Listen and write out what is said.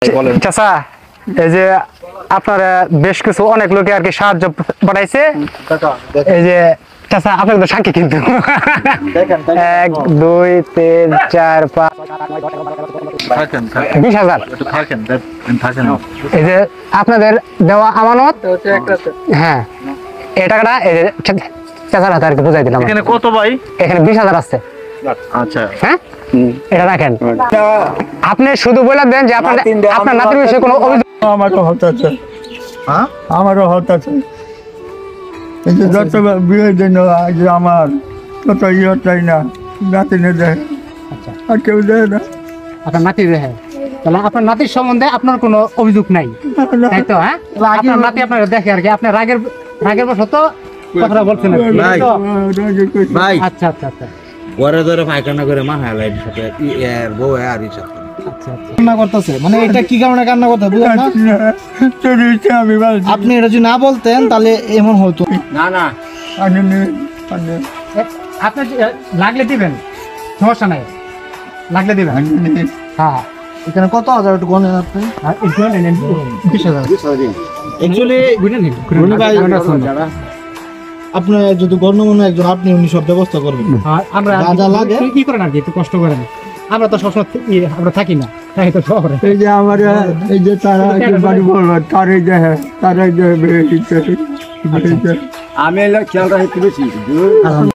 চাচা এই যে আপনারা বেশ কিছু অনেক লোকে আর কি সাহায্য পাঠাইছে এই যে চাচা আপনাকে তো সাক্ষী কিন্তু 1 2 3 4 5 20,000 এই যে আপনাদের দেওয়া আমানত হ্যাঁ এই টাকাটা এই যে চাচার হাতে আর কি বুঝাই দিলাম। এখানে কত ভাই? এখানে 20,000 আছে। আচ্ছা হ্যাঁ এটা রাখেন আপনি শুধু বলে দেন যে আপনার নাতির বিষয়ে কোনো অভিযোগ আমারও হতাছে আমারও হতাছে এই যে যত বিয়ের জন্য আজ আমার তত ইয়ে চাই না নাতিনে দেয় আর কেউ দেয় না। আপনার নাতি দেখে তাহলে আপনার নাতির সম্বন্ধে আপনার কোনো অভিযোগ নাই তাই তো? হ্যাঁ আপনার নাতি আপনার দেখে আর কি আপনার রাগের বশত কথা বলছেন ভাই আচ্ছা আচ্ছা আচ্ছা ঘরে ধরে পায়খানা করে মা হালাইট সাথে এর বউ আর ইচ্ছা কান্না করতেছে মানে এটা কি কারণে কান্না করতে বুঝলেন না? আমি আপনি এটা যদি না বলতেন তাহলে এমন হতো না না আপনি লাগলে দিবেন সমস্যা নাই লাগলে দিবেন হ্যাঁ এখানে কত হাজার একটু গণেন আপনি? 20,000 অ্যাকচুয়ালি আপনি যদি গণ্যমান্য একজন আপনি উনি সব ব্যবস্থা করবেন আমরা যা লাগে কি করেন আর কি একটু কষ্ট করেন আমরা তো সবসময় আমরা থাকি না তাই তো শহরে এই যে আমার এই যে তারা বাড়ি বলবো তারাই দেখে তারাই দেখে আমি খেয়াল রাখতে বেশি